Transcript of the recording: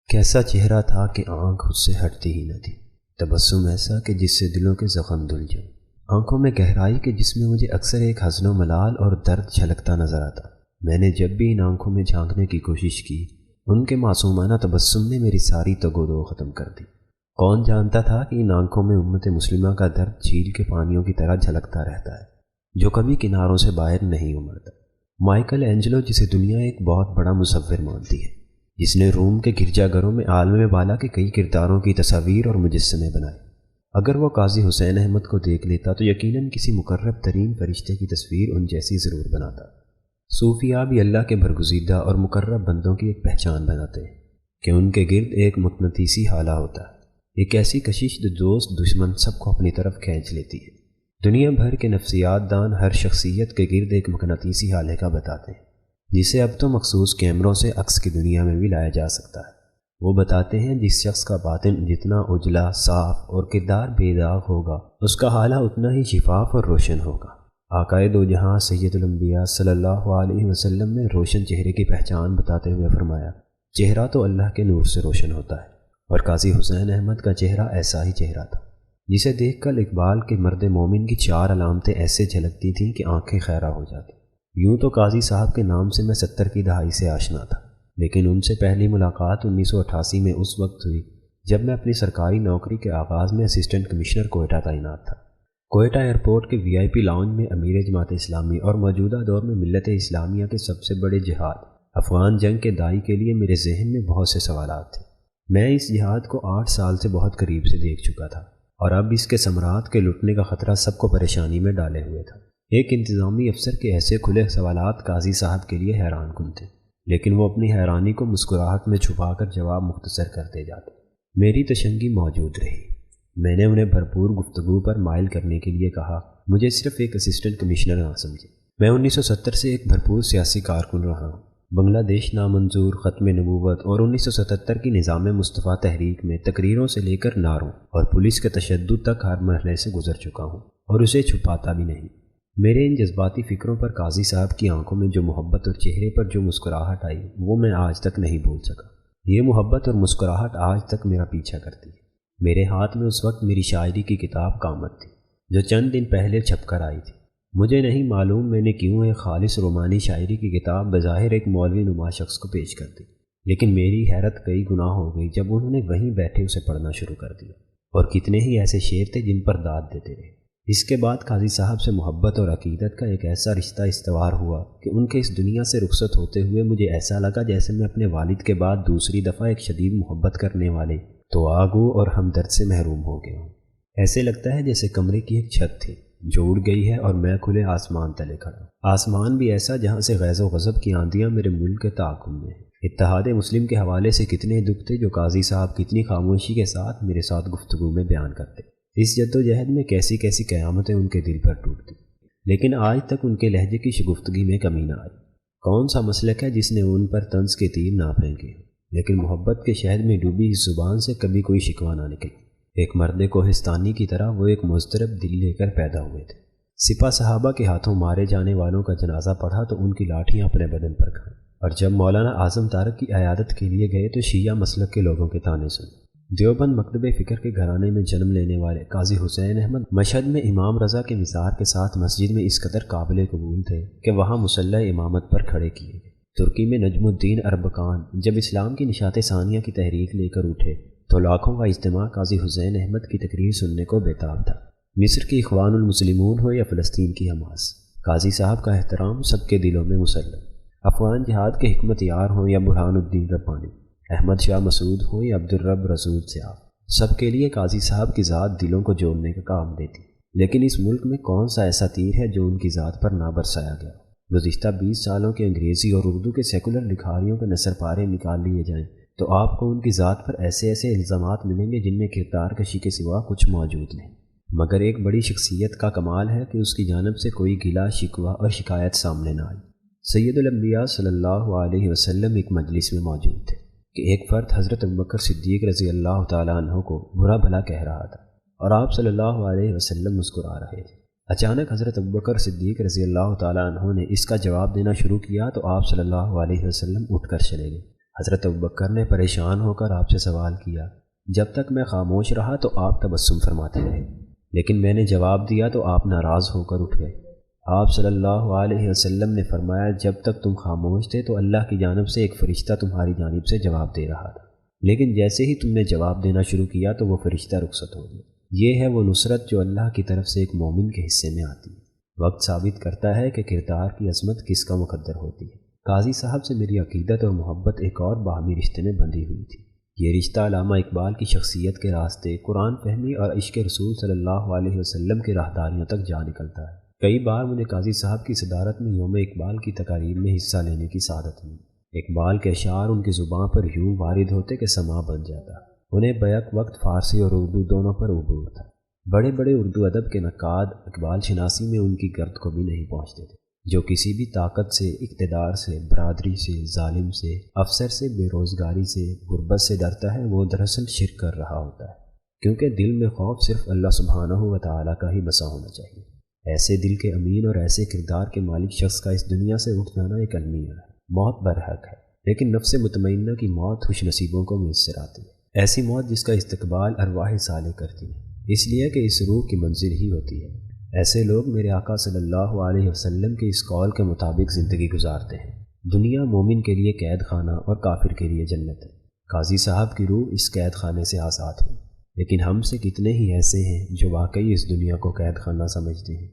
کیسا چہرہ تھا کہ آنکھ اس سے ہٹتی ہی نہ تھی، تبسم ایسا کہ جس سے دلوں کے زخم دھل جائیں، آنکھوں میں گہرائی کہ جس میں مجھے اکثر ایک حزن و ملال اور درد چھلکتا نظر آتا۔ میں نے جب بھی ان آنکھوں میں جھانکنے کی کوشش کی، ان کے معصومانہ تبسم نے میری ساری تگ و دو ختم کر دی۔ کون جانتا تھا کہ ان آنکھوں میں امت مسلمہ کا درد جھیل کے پانیوں کی طرح جھلکتا رہتا ہے، جو کبھی کناروں سے باہر نہیں امڑتا۔ مائیکل اینجلو، جسے دنیا ایک بہت بڑا مصور مانتی ہے، جس نے روم کے گرجا گھروں میں عالم بالا کے کئی کرداروں کی تصاویر اور مجسمے بنائے، اگر وہ قاضی حسین احمد کو دیکھ لیتا تو یقیناً کسی مقرب ترین فرشتے کی تصویر ان جیسی ضرور بناتا۔ صوفیاء بھی اللہ کے برگزیدہ اور مقرب بندوں کی ایک پہچان بناتے ہیں کہ ان کے گرد ایک مقناطیسی حالہ ہوتا ہے، ایک ایسی کشش جو دوست دشمن سب کو اپنی طرف کھینچ لیتی ہے۔ دنیا بھر کے نفسیات دان ہر شخصیت کے گرد ایک مقناطیسی حالے کا بتاتے ہیں، جسے اب تو مخصوص کیمروں سے عکس کی دنیا میں بھی لایا جا سکتا ہے۔ وہ بتاتے ہیں جس شخص کا باطن جتنا اجلا، صاف اور کردار بے داغ ہوگا، اس کا حالہ اتنا ہی شفاف اور روشن ہوگا۔ آقائے دو جہاں سید الانبیاء صلی اللہ علیہ وسلم نے روشن چہرے کی پہچان بتاتے ہوئے فرمایا، چہرہ تو اللہ کے نور سے روشن ہوتا ہے، اور قاضی حسین احمد کا چہرہ ایسا ہی چہرہ تھا، جسے دیکھ کر اقبال کے مرد مومن کی 4 علامتیں ایسے جھلکتی تھیں کہ آنکھیں خیرہ ہو جاتی۔ یوں تو قاضی صاحب کے نام سے میں 70 کی دہائی سے آشنا تھا، لیکن ان سے پہلی ملاقات 1988 میں اس وقت ہوئی جب میں اپنی سرکاری نوکری کے آغاز میں اسسٹنٹ کمشنر کوئٹہ تعینات تھا۔ کوئٹہ ایئرپورٹ کے VIP لاؤنج میں امیر جماعت اسلامی اور موجودہ دور میں ملت اسلامیہ کے سب سے بڑے جہاد افغان جنگ کے داعی کے لیے میرے ذہن میں بہت سے سوالات تھے۔ میں اس جہاد کو 8 سال سے بہت قریب سے دیکھ چکا تھا، اور اب اس کے ثمرات کے لٹنے کا خطرہ سب کو پریشانی میں ڈالے ہوئے تھا۔ ایک انتظامی افسر کے ایسے کھلے سوالات قاضی صاحب کے لیے حیران کن تھے، لیکن وہ اپنی حیرانی کو مسکراہٹ میں چھپا کر جواب مختصر کرتے جاتے۔ میری تشنگی موجود رہی۔ میں نے انہیں بھرپور گفتگو پر مائل کرنے کے لیے کہا، مجھے صرف ایک اسسٹنٹ کمشنر نہ سمجھے، میں 1970 سے ایک بھرپور سیاسی کارکن رہا ہوں۔ بنگلہ دیش نامنظور، ختم نبوت اور 1977 کی نظام مصطفیٰ تحریک میں تقریروں سے لے کر نعروں اور پولیس کے تشدد تک ہر مرحلے سے گزر چکا ہوں، اور اسے چھپاتا بھی نہیں۔ میرے ان جذباتی فکروں پر قاضی صاحب کی آنکھوں میں جو محبت اور چہرے پر جو مسکراہٹ آئی، وہ میں آج تک نہیں بھول سکا۔ یہ محبت اور مسکراہٹ آج تک میرا پیچھا کرتی ہے۔ میرے ہاتھ میں اس وقت میری شاعری کی کتاب کامت تھی، جو چند دن پہلے چھپ کر آئی تھی۔ مجھے نہیں معلوم میں نے کیوں ایک خالص رومانی شاعری کی کتاب بظاہر ایک مولوی نما شخص کو پیش کر دی، لیکن میری حیرت کئی گنا ہو گئی جب انہوں نے وہیں بیٹھے اسے پڑھنا شروع کر دیا، اور کتنے ہی ایسے شعر تھے جن پر داد دیتے رہے۔ اس کے بعد قاضی صاحب سے محبت اور عقیدت کا ایک ایسا رشتہ استوار ہوا کہ ان کے اس دنیا سے رخصت ہوتے ہوئے مجھے ایسا لگا جیسے میں اپنے والد کے بعد دوسری دفعہ ایک شدید محبت کرنے والے تو آگو اور ہمدرد سے محروم ہو گیا ہوں۔ ایسے لگتا ہے جیسے کمرے کی ایک چھت تھی جو اڑ گئی ہے اور میں کھلے آسمان تلے کھڑا ہوں۔ آسمان بھی ایسا جہاں سے غیظ و غضب کی آندیاں میرے ملک کے تعاقب میں ہیں۔ اتحاد مسلم کے حوالے سے کتنے دکھ تھے جو قاضی صاحب کتنی خاموشی کے ساتھ میرے ساتھ گفتگو میں بیان کرتے۔ اس جد و جہد میں کیسی کیسی قیامتیں ان کے دل پر ٹوٹتی، لیکن آج تک ان کے لہجے کی شگفتگی میں کمی نہ آئی۔ کون سا مسلک ہے جس نے ان پر طنز کے تیر نہ پھینکے، لیکن محبت کے شہد میں ڈوبی اس زبان سے کبھی کوئی شکوہ نہ نکلا۔ ایک مرد کوہستانی کی طرح وہ ایک مضطرب دل لے کر پیدا ہوئے تھے۔ سپہ صحابہ کے ہاتھوں مارے جانے والوں کا جنازہ پڑھا تو ان کی لاٹھیاں اپنے بدن پر کھائیں، اور جب مولانا اعظم طارق کی عیادت کے لیے گئے تو شیعہ مسلک کے لوگوں کے طعنے سنے۔ دیوبند مکتب فکر کے گھرانے میں جنم لینے والے قاضی حسین احمد مشہد میں امام رضا کے مثار کے ساتھ مسجد میں اس قدر قابل قبول تھے کہ وہاں مسلح امامت پر کھڑے کیے گئے۔ ترکی میں نجم الدین اربکان جب اسلام کی نشاط ثانیہ کی تحریک لے کر اٹھے تو لاکھوں کا اجتماع قاضی حسین احمد کی تقریر سننے کو بےتاب تھا۔ مصر کی اخوان المسلمون ہو یا فلسطین کی حماس، قاضی صاحب کا احترام سب کے دلوں میں مسلم۔ افغان جہاد کے حکمت یار ہوں یا برہان الدین ربانی، احمد شاہ مسعود ہو یا عبدالرب رسول سیاف، سب کے لیے قاضی صاحب کی ذات دلوں کو جوڑنے کا کام دیتی۔ لیکن اس ملک میں کون سا ایسا تیر ہے جو ان کی ذات پر نہ برسایا گیا؟ گزشتہ 20 سالوں کے انگریزی اور اردو کے سیکولر لکھاریوں کے نثر پارے نکال لیے جائیں تو آپ کو ان کی ذات پر ایسے ایسے الزامات ملیں گے جن میں کردار کشی کے سوا کچھ موجود نہیں۔ مگر ایک بڑی شخصیت کا کمال ہے کہ اس کی جانب سے کوئی گلہ شکوہ اور شکایت سامنے نہ آئی۔ سید الانبیاء صلی اللہ علیہ وسلم ایک مجلس میں موجود تھے کہ ایک فرد حضرت ابوبکر صدیق رضی اللہ تعالیٰ عنہ کو برا بھلا کہہ رہا تھا، اور آپ صلی اللہ علیہ وسلم مسکرا رہے تھے۔ اچانک حضرت ابوبکر صدیق رضی اللہ تعالیٰ عنہ نے اس کا جواب دینا شروع کیا تو آپ صلی اللہ علیہ وسلم اٹھ کر چلے گئے۔ حضرت ابوبکر نے پریشان ہو کر آپ سے سوال کیا۔ جب تک میں خاموش رہا تو آپ تبسم فرماتے رہے، لیکن میں نے جواب دیا تو آپ ناراض ہو کر اٹھ گئے۔ آپ صلی اللہ علیہ وسلم نے فرمایا، جب تک تم خاموش تھے تو اللہ کی جانب سے ایک فرشتہ تمہاری جانب سے جواب دے رہا تھا، لیکن جیسے ہی تم نے جواب دینا شروع کیا تو وہ فرشتہ رخصت ہو گیا۔ یہ ہے وہ نصرت جو اللہ کی طرف سے ایک مومن کے حصے میں آتی ہے۔ وقت ثابت کرتا ہے کہ کردار کی عظمت کس کا مقدر ہوتی ہے۔ قاضی صاحب سے میری عقیدت اور محبت ایک اور باہمی رشتے میں بندھی ہوئی تھی۔ یہ رشتہ علامہ اقبال کی شخصیت کے راستے، قرآن فہمی اور عشق رسول صلی اللہ علیہ وسلم کی راہداریوں تک جا نکلتا ہے۔ کئی بار مجھے قاضی صاحب کی صدارت میں یوم اقبال کی تقاریب میں حصہ لینے کی سعادت ملی۔ اقبال کے اشعار ان کی زبان پر یوں وارد ہوتے کہ سما بن جاتا۔ انہیں بیک وقت فارسی اور اردو دونوں پر عبور تھا۔ بڑے بڑے اردو ادب کے نقاد اقبال شناسی میں ان کی گرد کو بھی نہیں پہنچتے تھے۔ جو کسی بھی طاقت سے، اقتدار سے، برادری سے، ظالم سے، افسر سے، بے روزگاری سے، غربت سے ڈرتا ہے، وہ دراصل شرک کر رہا ہوتا ہے، کیونکہ دل میں خوف صرف اللہ سبحانہ و تعالیٰ کا ہی بسا ہونا چاہیے۔ ایسے دل کے امین اور ایسے کردار کے مالک شخص کا اس دنیا سے اٹھ جانا ایک المیہ ہے۔ موت برحق ہے، لیکن نفس مطمئنہ کی موت خوش نصیبوں کو میسر آتی ہے۔ ایسی موت جس کا استقبال ارواح صالح کرتی ہے، اس لیے کہ اس روح کی منزل ہی ہوتی ہے۔ ایسے لوگ میرے آقا صلی اللہ علیہ وسلم کے اس قول کے مطابق زندگی گزارتے ہیں۔ دنیا مومن کے لیے قید خانہ اور کافر کے لیے جنت ہے۔ قاضی صاحب کی روح اس قید خانے سے آزاد ہے، لیکن ہم سے کتنے ہی ایسے ہیں جو واقعی اس دنیا کو قید خانہ سمجھتے ہیں۔